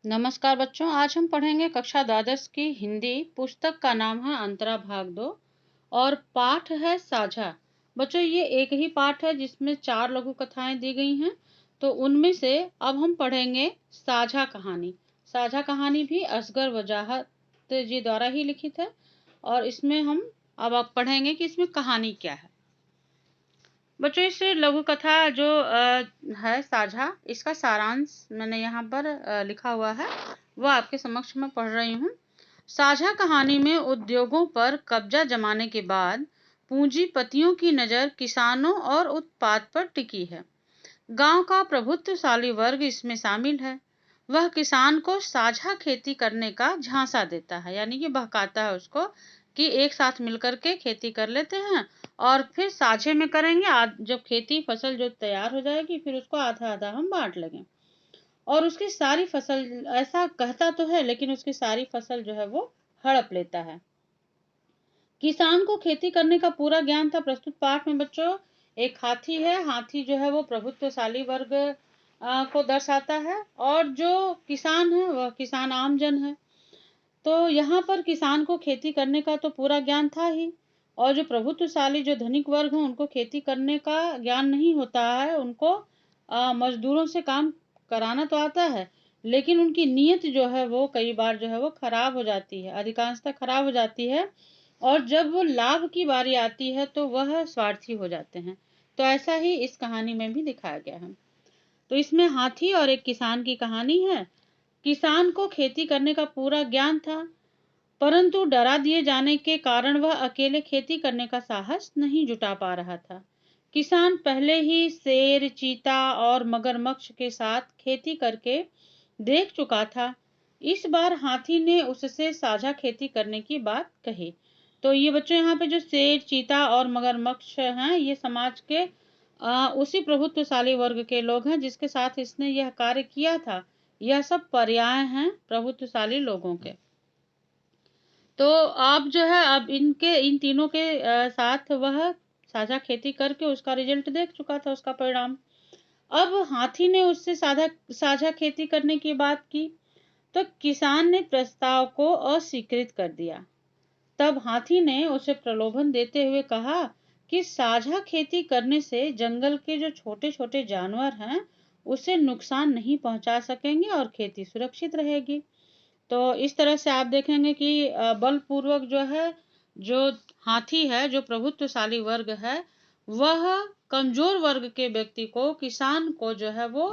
नमस्कार बच्चों, आज हम पढ़ेंगे कक्षा द्वादश की हिंदी। पुस्तक का नाम है अंतरा भाग 2 और पाठ है साझा। बच्चों, ये एक ही पाठ है जिसमें 4 लघु कथाएं दी गई हैं। तो उनमें से अब हम पढ़ेंगे साझा कहानी। साझा कहानी भी असगर वजाहत जी द्वारा ही लिखित है और इसमें हम अब आप पढ़ेंगे कि इसमें कहानी क्या है। बच्चों, इस लघु कथा जो है साझा, इसका सारांश मैंने यहाँ पर लिखा हुआ है, वह आपके समक्ष मैं पढ़ रही हूँ। साझा कहानी में उद्योगों पर कब्जा जमाने के बाद पूंजीपतियों की नज़र किसानों और उत्पाद पर टिकी है। गांव का प्रभुत्वशाली वर्ग इसमें शामिल है। वह किसान को साझा खेती करने का झांसा देता है, यानी कि बहकाता है उसको कि एक साथ मिलकर के खेती कर लेते हैं और फिर साझे में करेंगे। जब खेती फसल जो तैयार हो जाएगी फिर उसको आधा आधा हम बांट लेंगे। और उसकी सारी फसल, ऐसा कहता तो है लेकिन उसकी सारी फसल जो है वो हड़प लेता है। किसान को खेती करने का पूरा ज्ञान था। प्रस्तुत पाठ में बच्चों एक हाथी है। हाथी जो है वो प्रभुत्वशाली वर्ग को दर्शाता है और जो किसान है वह किसान आमजन है। तो यहाँ पर किसान को खेती करने का तो पूरा ज्ञान था ही, और जो प्रभुत्वशाली जो धनिक वर्ग है उनको खेती करने का ज्ञान नहीं होता है। उनको मजदूरों से काम कराना तो आता है, लेकिन उनकी नीयत जो है वो कई बार जो है वो खराब हो जाती है, अधिकांशतः खराब हो जाती है। और जब वो लाभ की बारी आती है तो वह स्वार्थी हो जाते हैं। तो ऐसा ही इस कहानी में भी दिखाया गया है। तो इसमें हाथी और एक किसान की कहानी है। किसान को खेती करने का पूरा ज्ञान था, परंतु डरा दिए जाने के कारण वह अकेले खेती करने का साहस नहीं जुटा पा रहा था। किसान पहले ही शेर, चीता और मगरमच्छ के साथ खेती करके देख चुका था। इस बार हाथी ने उससे साझा खेती करने की बात कही। तो ये बच्चों यहाँ पे जो शेर, चीता और मगरमच्छ हैं, ये समाज के उसी प्रभुत्वशाली वर्ग के लोग हैं जिसके साथ इसने यह कार्य किया था। यह सब पर्याय हैं प्रभुत्वशाली लोगों के। तो आप जो है अब इन तीनों के साथ वह साझा खेती करके उसका रिजल्ट देख चुका था, उसका परिणाम। अब हाथी ने उससे साझा खेती करने की बात की तो किसान ने प्रस्ताव को अस्वीकृत कर दिया। तब हाथी ने उसे प्रलोभन देते हुए कहा कि साझा खेती करने से जंगल के जो छोटे छोटे जानवर हैं उसे नुकसान नहीं पहुंचा सकेंगे और खेती सुरक्षित रहेगी। तो इस तरह से आप देखेंगे कि बलपूर्वक जो है, जो हाथी है, जो प्रभुत्वशाली वर्ग है, वह कमजोर वर्ग के व्यक्ति को, किसान को जो है वो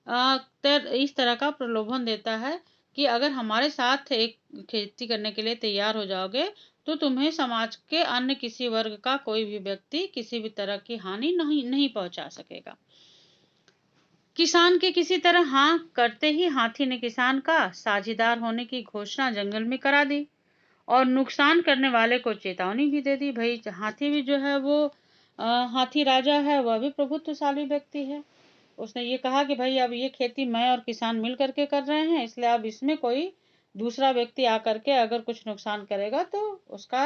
इस तरह का प्रलोभन देता है कि अगर हमारे साथ एक खेती करने के लिए तैयार हो जाओगे तो तुम्हें समाज के अन्य किसी वर्ग का कोई भी व्यक्ति किसी भी तरह की हानि नहीं पहुंचा सकेगा। किसान के किसी तरह हाँ करते ही हाथी ने किसान का साझेदार होने की घोषणा जंगल में करा दी और नुकसान करने वाले को चेतावनी भी दे दी। भाई, हाथी भी जो है वो हाथी राजा है, वह भी प्रभुत्वशाली व्यक्ति है। उसने ये कहा कि भाई अब ये खेती मैं और किसान मिल करके कर रहे हैं, इसलिए अब इसमें कोई दूसरा व्यक्ति आकर के अगर कुछ नुकसान करेगा तो उसका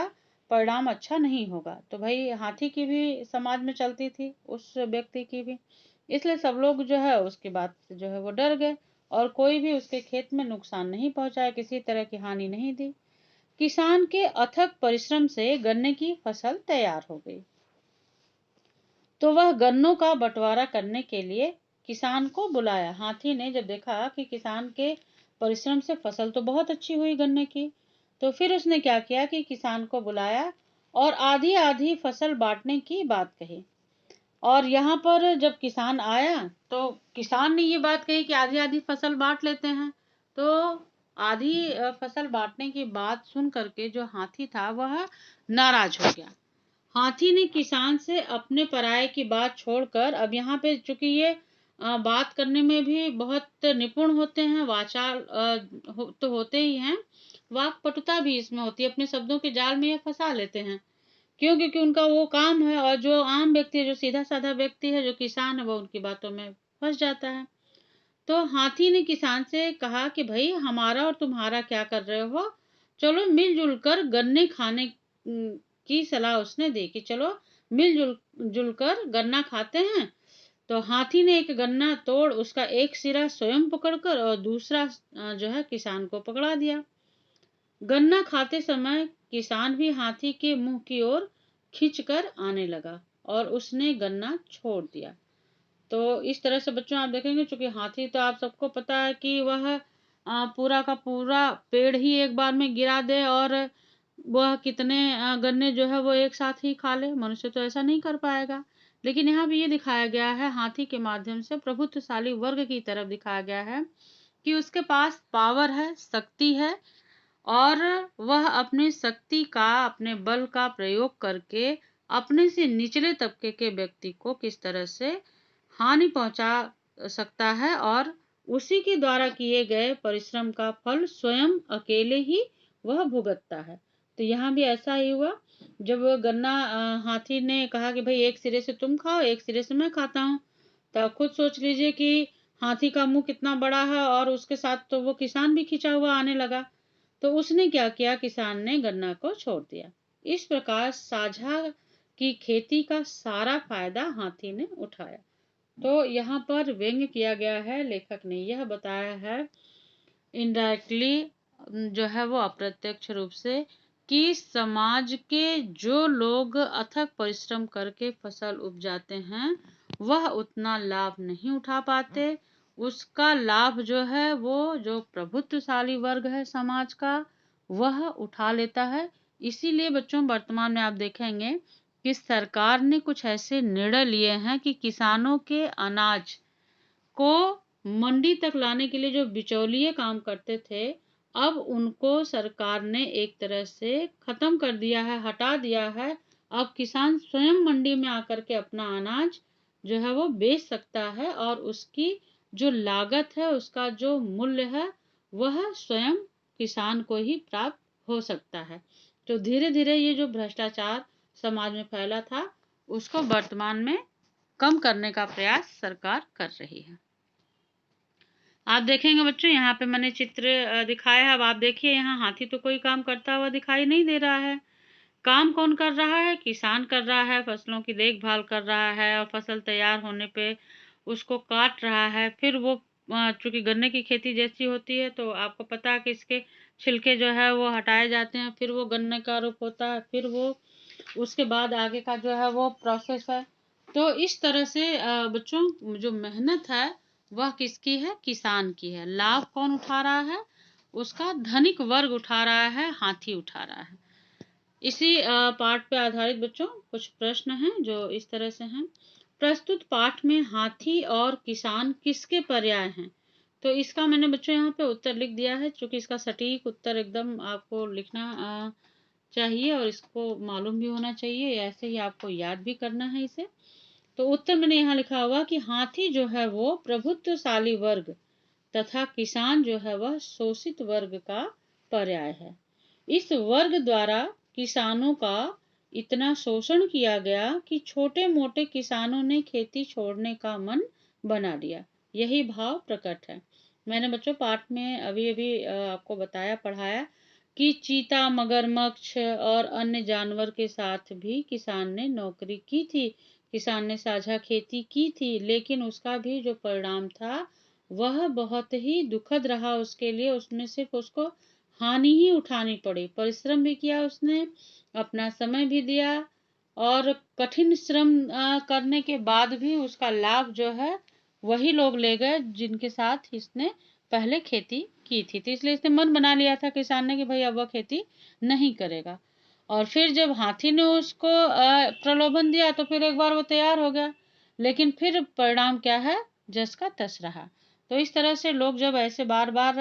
परिणाम अच्छा नहीं होगा। तो भाई हाथी की भी समाज में चलती थी, उस व्यक्ति की भी, इसलिए सब लोग जो है उसकी बात से जो है वो डर गए और कोई भी उसके खेत में नुकसान नहीं पहुंचाया, किसी तरह की हानि नहीं दी। किसान के अथक परिश्रम से गन्ने की फसल तैयार हो गई। तो वह गन्नों का बंटवारा करने के लिए किसान को बुलाया। हाथी ने जब देखा कि किसान के परिश्रम से फसल तो बहुत अच्छी हुई गन्ने की, तो फिर उसने क्या किया कि किसान को बुलाया और आधी आधी फसल बांटने की बात कही। और यहाँ पर जब किसान आया तो किसान ने ये बात कही कि आधी आधी फसल बांट लेते हैं। तो आधी फसल बांटने की बात सुन करके जो हाथी था वह नाराज हो गया। हाथी ने किसान से अपने पराये की बात छोड़कर, अब यहाँ पे चूंकि ये बात करने में भी बहुत निपुण होते हैं, वाचाल तो होते ही हैं, वाक्पटुता भी इसमें होती है, अपने शब्दों के जाल में ये फंसा लेते हैं। क्यों? क्योंकि उनका वो काम है और जो आम व्यक्ति है, जो सीधा साधा व्यक्ति है, जो किसान है, वो उनकी बातों में फंस जाता है। तो हाथी ने किसान से कहा कि भाई हमारा और तुम्हारा क्या कर रहे हो, चलो मिलजुल कर गन्ने खाने की सलाह उसने दी कि चलो मिलजुल जुल कर गन्ना खाते हैं। तो हाथी ने एक गन्ना तोड़ उसका एक सिरा स्वयं पकड़कर और दूसरा जो है किसान को पकड़ा दिया। गन्ना खाते समय किसान भी हाथी के मुंह की ओर खींचकर आने लगा और उसने गन्ना छोड़ दिया। तो इस तरह से बच्चों आप देखेंगे, चूंकि हाथी तो आप सबको पता है कि वह पूरा का पूरा पेड़ ही एक बार में गिरा दे और वह कितने गन्ने जो है वो एक साथ ही खा ले। मनुष्य तो ऐसा नहीं कर पाएगा। लेकिन यहाँ भी ये दिखाया गया है, हाथी के माध्यम से प्रभुत्वशाली वर्ग की तरफ दिखाया गया है कि उसके पास पावर है, शक्ति है, और वह अपनी शक्ति का, अपने बल का प्रयोग करके अपने से निचले तबके के व्यक्ति को किस तरह से हानि पहुंचा सकता है और उसी के द्वारा किए गए परिश्रम का फल स्वयं अकेले ही वह भुगतता है। तो यहाँ भी ऐसा ही हुआ। जब गन्ना हाथी ने कहा कि भाई एक सिरे से तुम खाओ, एक सिरे से मैं खाता हूँ, तो आप खुद सोच लीजिए कि हाथी का मुंह कितना बड़ा है और उसके साथ तो वो किसान भी खिंचा हुआ आने लगा। तो उसने क्या किया, किसान ने गन्ना को छोड़ दिया। इस प्रकार साझा की खेती का सारा फायदा हाथी ने उठाया। तो यहाँ पर व्यंग्य किया गया है, लेखक ने यह बताया है इनडायरेक्टली जो है वो अप्रत्यक्ष रूप से कि समाज के जो लोग अथक परिश्रम करके फसल उपजाते हैं वह उतना लाभ नहीं उठा पाते। उसका लाभ जो है वो जो प्रभुत्वशाली वर्ग है समाज का वह उठा लेता है। इसीलिए बच्चों वर्तमान में आप देखेंगे कि सरकार ने कुछ ऐसे निर्णय लिए हैं कि किसानों के अनाज को मंडी तक लाने के लिए जो बिचौलिए काम करते थे, अब उनको सरकार ने एक तरह से खत्म कर दिया है, हटा दिया है। अब किसान स्वयं मंडी में आकर के अपना अनाज जो है वो बेच सकता है और उसकी जो लागत है, उसका जो मूल्य है, वह स्वयं किसान को ही प्राप्त हो सकता है। तो धीरे धीरे ये जो भ्रष्टाचार समाज में फैला था उसको वर्तमान में कम करने का प्रयास सरकार कर रही है। आप देखेंगे बच्चों, यहाँ पे मैंने चित्र दिखाया है। अब आप देखिए, यहाँ हाथी तो कोई काम करता हुआ दिखाई नहीं दे रहा है। काम कौन कर रहा है? किसान कर रहा है, फसलों की देखभाल कर रहा है और फसल तैयार होने पे उसको काट रहा है। फिर वो चूंकि गन्ने की खेती जैसी होती है तो आपको पता है कि इसके छिलके जो है वो हटाए जाते हैं, फिर वो गन्ने का रूप होता है, फिर वो उसके बाद आगे का जो है वो प्रोसेस है। तो इस तरह से बच्चों जो मेहनत है वह किसकी है? किसान की है। लाभ कौन उठा रहा है? उसका धनिक वर्ग उठा रहा है, हाथी उठा रहा है। इसी पाठ पे आधारित बच्चों कुछ प्रश्न हैं जो इस तरह से हैं। प्रस्तुत पाठ में हाथी और किसान किसके पर्याय हैं? तो इसका मैंने बच्चों यहाँ पे उत्तर लिख दिया है, क्योंकि इसका सटीक उत्तर एकदम आपको लिखना चाहिए और इसको मालूम भी होना चाहिए, ऐसे ही आपको याद भी करना है इसे। तो उत्तर मैंने यहाँ लिखा हुआ कि हाथी जो है वो प्रभुत्वशाली वर्ग तथा किसान जो है वह शोषित वर्ग का पर्याय है। इस वर्ग द्वारा किसानों का इतना शोषण किया गया कि छोटे मोटे किसानों ने खेती छोड़ने का मन बना लिया। यही भाव प्रकट है। मैंने बच्चों पाठ में अभी अभी आपको बताया, पढ़ाया कि चीता, मगरमच्छ और अन्य जानवर के साथ भी किसान ने नौकरी की थी, किसान ने साझा खेती की थी, लेकिन उसका भी जो परिणाम था वह बहुत ही दुखद रहा उसके लिए। उसमें सिर्फ उसको हानि ही उठानी पड़ी। परिश्रम भी किया उसने, अपना समय भी दिया और कठिन श्रम करने के बाद भी उसका लाभ जो है वही लोग ले गए जिनके साथ इसने पहले खेती की थी। तो इसलिए इसने मन बना लिया था किसान ने कि भाई अब वह खेती नहीं करेगा। और फिर जब हाथी ने उसको प्रलोभन दिया तो फिर एक बार वो तैयार हो गया, लेकिन फिर परिणाम क्या है? जस का तस रहा। तो इस तरह से लोग जब ऐसे बार बार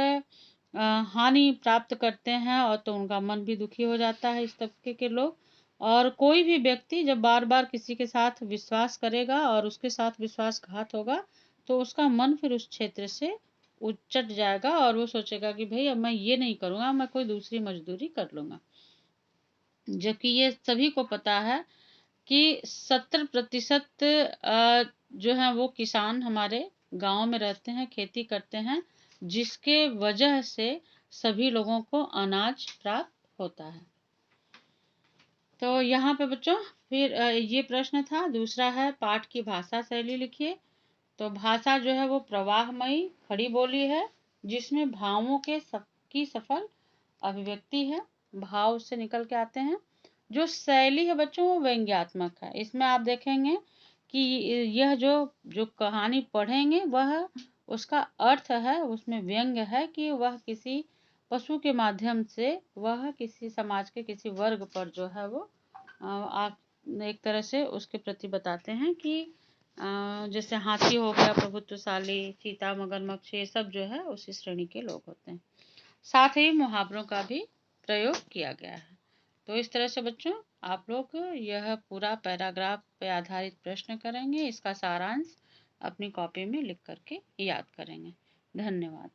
हानि प्राप्त करते हैं और तो उनका मन भी दुखी हो जाता है, इस तबके के लोग। और कोई भी व्यक्ति जब बार बार किसी के साथ विश्वास करेगा और उसके साथ विश्वासघात होगा तो उसका मन फिर उस क्षेत्र से उचट जाएगा और वो सोचेगा कि भाई अब मैं ये नहीं करूँगा, मैं कोई दूसरी मजदूरी कर लूँगा। जबकि ये सभी को पता है कि 70% जो है वो किसान हमारे गांव में रहते हैं, खेती करते हैं, जिसके वजह से सभी लोगों को अनाज प्राप्त होता है। तो यहाँ पे बच्चों फिर ये प्रश्न था। दूसरा है पाठ की भाषा शैली लिखिए। तो भाषा जो है वो प्रवाहमयी खड़ी बोली है, जिसमें भावों की सफल अभिव्यक्ति है, भाव से निकल के आते हैं। जो शैली है बच्चों वो व्यंग्यात्मक है। इसमें आप देखेंगे कि यह जो जो कहानी पढ़ेंगे वह उसका अर्थ है, उसमें व्यंग्य है कि वह किसी पशु के माध्यम से वह किसी समाज के किसी वर्ग पर जो है वो आप एक तरह से उसके प्रति बताते हैं कि जैसे हाथी हो गया प्रभुत्वशाली, चीता, मगरमच्छ, ये सब जो है उसी श्रेणी के लोग होते हैं। साथ ही मुहावरों का भी प्रयोग किया गया है। तो इस तरह से बच्चों आप लोग यह पूरा पैराग्राफ पे आधारित प्रश्न करेंगे, इसका सारांश अपनी कॉपी में लिख करके याद करेंगे। धन्यवाद।